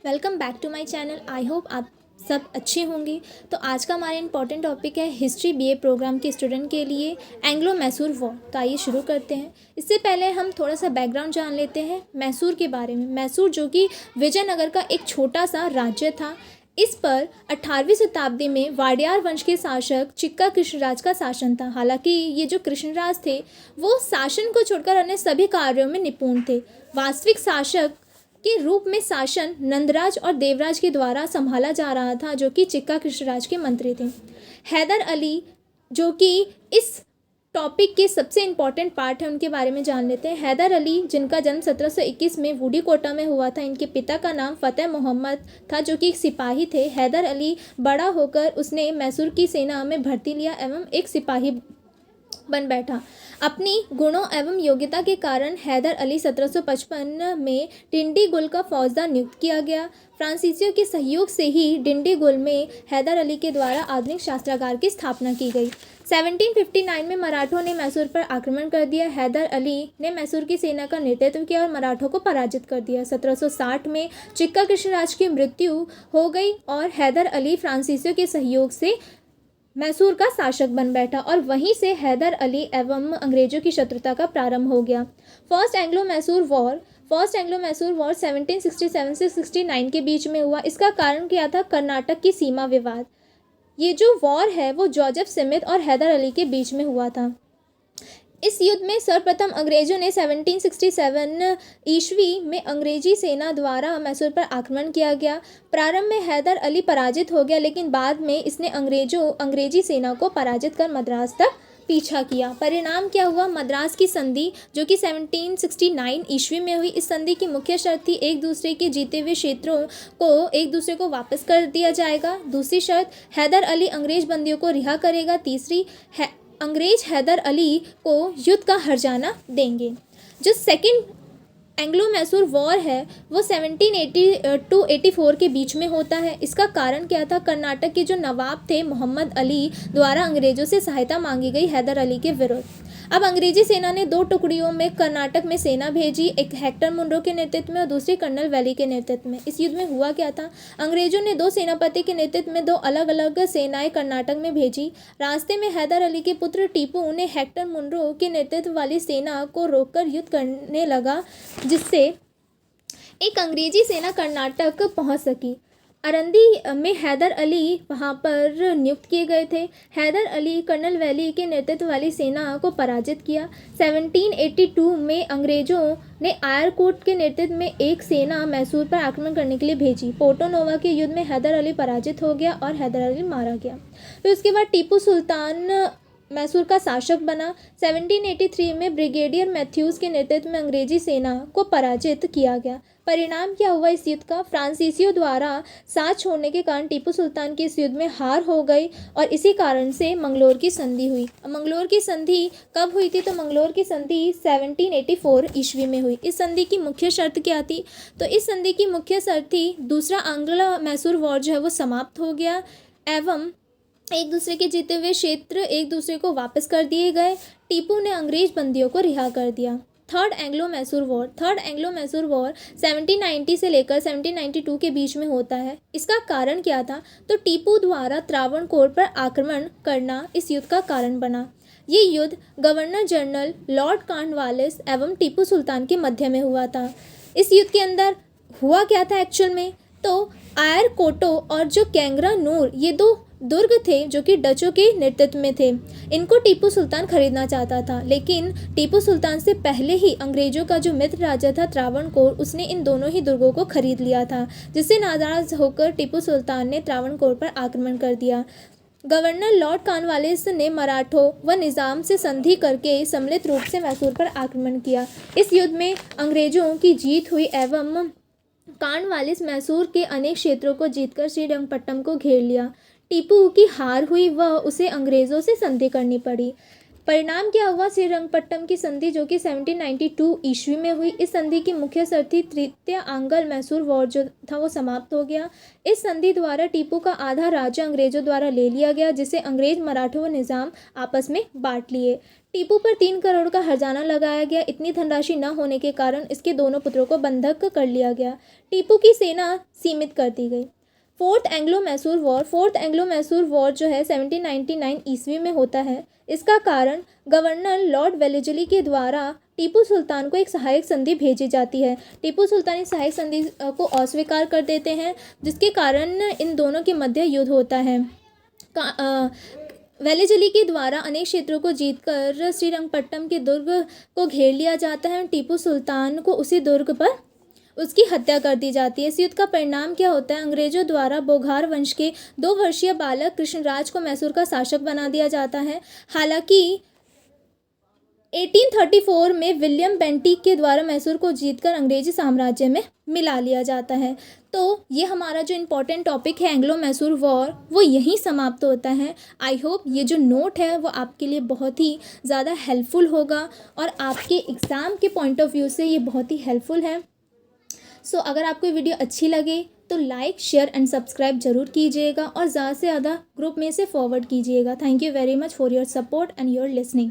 Welcome back to my channel. I hope आप सब अच्छे होंगे। तो आज का हमारा इंपॉर्टेंट टॉपिक है हिस्ट्री बीए प्रोग्राम के स्टूडेंट के लिए एंग्लो मैसूर वॉर। तो आइए शुरू करते हैं। इससे पहले हम थोड़ा सा बैकग्राउंड जान लेते हैं मैसूर के बारे में। मैसूर जो कि विजयनगर का एक छोटा सा राज्य था। इस पर 18वीं शताब्दी में वाडियार वंश के शासक चिक्का कृष्णराज का शासन था। हालांकि ये जो कृष्णराज थे वो शासन को छोड़कर अन्य सभी कार्यों में निपुण थे। वास्तविक शासक के रूप में शासन नंदराज और देवराज के द्वारा संभाला जा रहा था, जो कि चिक्का कृष्णराज के मंत्री थे। हैदर अली जो कि इस टॉपिक के सबसे इम्पॉर्टेंट पार्ट है, उनके बारे में जान लेते हैं। हैदर अली जिनका जन्म 1721 में वुडी कोटा में हुआ था। इनके पिता का नाम फतेह मोहम्मद था, जो कि एक सिपाही थे। हैदर अली बड़ा होकर उसने मैसूर की सेना में भर्ती लिया एवं एक सिपाही बन बैठा। अपनी गुणों एवं योग्यता के कारण हैदर अली 1755 में डिंडीगुल का फौजदार नियुक्त किया गया। फ्रांसीसियों के सहयोग से ही डिंडीगुल में हैदर अली के द्वारा आधुनिक शास्त्रागार की स्थापना की गई। 1759 में मराठों ने मैसूर पर आक्रमण कर दिया। हैदर अली ने मैसूर की सेना का नेतृत्व किया और मराठों को पराजित कर दिया। 1760 में चिक्का कृष्णराज की मृत्यु हो गई और हैदर अली फ्रांसीसियों के सहयोग से मैसूर का शासक बन बैठा और वहीं से हैदर अली एवं अंग्रेजों की शत्रुता का प्रारंभ हो गया। फर्स्ट एंग्लो मैसूर वॉर 1767 से 69 के बीच में हुआ। इसका कारण क्या था? कर्नाटक की सीमा विवाद। ये जो वॉर है वो जोसेफ स्मिथ और हैदर अली के बीच में हुआ था। इस युद्ध में सर्वप्रथम अंग्रेजों ने 1767 ईस्वी में अंग्रेजी सेना द्वारा मैसूर पर आक्रमण किया गया। प्रारंभ में हैदर अली पराजित हो गया, लेकिन बाद में इसने अंग्रेजी सेना को पराजित कर मद्रास तक पीछा किया। परिणाम क्या हुआ? मद्रास की संधि जो कि 1769 ईस्वी में हुई। इस संधि की मुख्य शर्त थी एक दूसरे के जीते हुए क्षेत्रों को एक दूसरे को वापस कर दिया जाएगा। दूसरी शर्त, हैदर अली अंग्रेज बंदियों को रिहा करेगा। तीसरी, अंग्रेज हैदर अली को युद्ध का हर्जाना देंगे। जो सेकंड एंग्लो मैसूर वॉर है वो 1780-84 के बीच में होता है। इसका कारण क्या था? कर्नाटक के जो नवाब थे मोहम्मद अली द्वारा अंग्रेजों से सहायता मांगी गई हैदर अली के विरुद्ध। अब अंग्रेजी सेना ने दो टुकड़ियों में कर्नाटक में सेना भेजी, एक हेक्टर मुनरो के नेतृत्व में और दूसरी कर्नल वैली के नेतृत्व में। इस युद्ध में हुआ क्या था? अंग्रेजों ने दो सेनापति के नेतृत्व में दो अलग अलग सेनाएं कर्नाटक में भेजी। रास्ते में हैदर अली के पुत्र टीपू ने हेक्टर मुनरो के नेतृत्व वाली सेना को रोककर युद्ध करने लगा, जिससे एक अंग्रेजी सेना कर्नाटक पहुंच सकी। अरंदी में हैदर अली वहां पर नियुक्त किए गए थे। हैदर अली कर्नल वैली के नेतृत्व वाली सेना को पराजित किया। 1782 में अंग्रेजों ने आयरकोट के नेतृत्व में एक सेना मैसूर पर आक्रमण करने के लिए भेजी। पोर्टो नोवा के युद्ध में हैदर अली पराजित हो गया और हैदर अली मारा गया। फिर उसके बाद टीपू सुल्तान मैसूर का शासक बना। 1783 में ब्रिगेडियर मैथ्यूज के नेतृत्व में अंग्रेजी सेना को पराजित किया गया। परिणाम क्या हुआ इस युद्ध का? फ्रांसीसियों द्वारा साथ छोड़ने के कारण टीपू सुल्तान की इस युद्ध में हार हो गई और इसी कारण से मंगलोर की संधि हुई। मंगलोर की संधि कब हुई थी? तो मंगलोर की संधि 1784 ईस्वी में हुई। इस संधि की मुख्य शर्त क्या थी? तो इस संधि की मुख्य शर्त थी दूसरा एंग्लो मैसूर वॉर जो है वो समाप्त हो गया एवं एक दूसरे के जीते हुए क्षेत्र एक दूसरे को वापस कर दिए गए। टीपू ने अंग्रेज बंदियों को रिहा कर दिया। थर्ड एंग्लो मैसूर वॉर 1790 से लेकर 1792 के बीच में होता है। इसका कारण क्या था? तो टीपू द्वारा त्रावणकोर पर आक्रमण करना इस युद्ध का कारण बना। ये युद्ध गवर्नर जनरल लॉर्ड कॉर्नवालिस एवं टीपू सुल्तान के मध्य में हुआ था। इस युद्ध के अंदर हुआ क्या था एक्चुअल में? तो आयर कोटो और जो कैंगरा नूर ये दो दुर्ग थे जो कि डचों के नेतृत्व में थे। इनको टीपू सुल्तान खरीदना चाहता था, लेकिन टीपू सुल्तान से पहले ही अंग्रेजों का जो मित्र राजा था त्रावणकोर, उसने इन दोनों ही दुर्गों को खरीद लिया था, जिससे नाराज होकर टीपू सुल्तान ने त्रावणकोर पर आक्रमण कर दिया। गवर्नर लॉर्ड कॉर्नवालिस ने मराठों व निज़ाम से संधि करके सम्मिलित रूप से मैसूर पर आक्रमण किया। इस युद्ध में अंग्रेजों की जीत हुई एवं कॉर्नवालिस मैसूर के अनेक क्षेत्रों को जीतकर श्रीरंगपट्टम को घेर लिया। टीपू की हार हुई व उसे अंग्रेज़ों से संधि करनी पड़ी। परिणाम क्या हुआ? श्रीरंगपट्टम की संधि जो कि 1792 ईस्वी में हुई। इस संधि की मुख्य शर्त थी तृतीय आंग्ल मैसूर वॉर जो था वो समाप्त हो गया। इस संधि द्वारा टीपू का आधा राज्य अंग्रेजों द्वारा ले लिया गया, जिसे अंग्रेज मराठों व निज़ाम आपस में बांट लिए। टीपू पर 3 करोड़ का हर्जाना लगाया गया। इतनी धनराशि न होने के कारण इसके दोनों पुत्रों को बंधक कर लिया गया। टीपू की सेना सीमित कर दी गई। फोर्थ एंग्लो मैसूर वॉर जो है 1799 ईस्वी में होता है। इसका कारण गवर्नर लॉर्ड वेलेस्ली के द्वारा टीपू सुल्तान को एक सहायक संधि भेजी जाती है। टीपू सुल्तान इस सहायक संधि को अस्वीकार कर देते हैं, जिसके कारण इन दोनों के मध्य युद्ध होता है। वेलेस्ली के द्वारा अनेक क्षेत्रों को जीतकर श्रीरंगपट्टनम के दुर्ग को घेर लिया जाता है। टीपू सुल्तान को उसी दुर्ग पर उसकी हत्या कर दी जाती है। इस युद्ध का परिणाम क्या होता है? अंग्रेजों द्वारा बोघार वंश के 2 वर्षीय बालक कृष्णराज को मैसूर का शासक बना दिया जाता है। हालांकि 1834 में विलियम बेंटिक के द्वारा मैसूर को जीतकर अंग्रेजी साम्राज्य में मिला लिया जाता है। तो ये हमारा जो इम्पोर्टेंट टॉपिक है एंग्लो मैसूर वॉर, वो यहीं समाप्त होता है। आई होप ये जो नोट है वो आपके लिए बहुत ही ज़्यादा हेल्पफुल होगा और आपके एग्ज़ाम के पॉइंट ऑफ व्यू से ये बहुत ही हेल्पफुल है। सो अगर आपको वीडियो अच्छी लगे तो लाइक, शेयर एंड सब्सक्राइब जरूर कीजिएगा और ज़्यादा से ज़्यादा ग्रुप में से फॉरवर्ड कीजिएगा। Thank you very much for your support and your listening.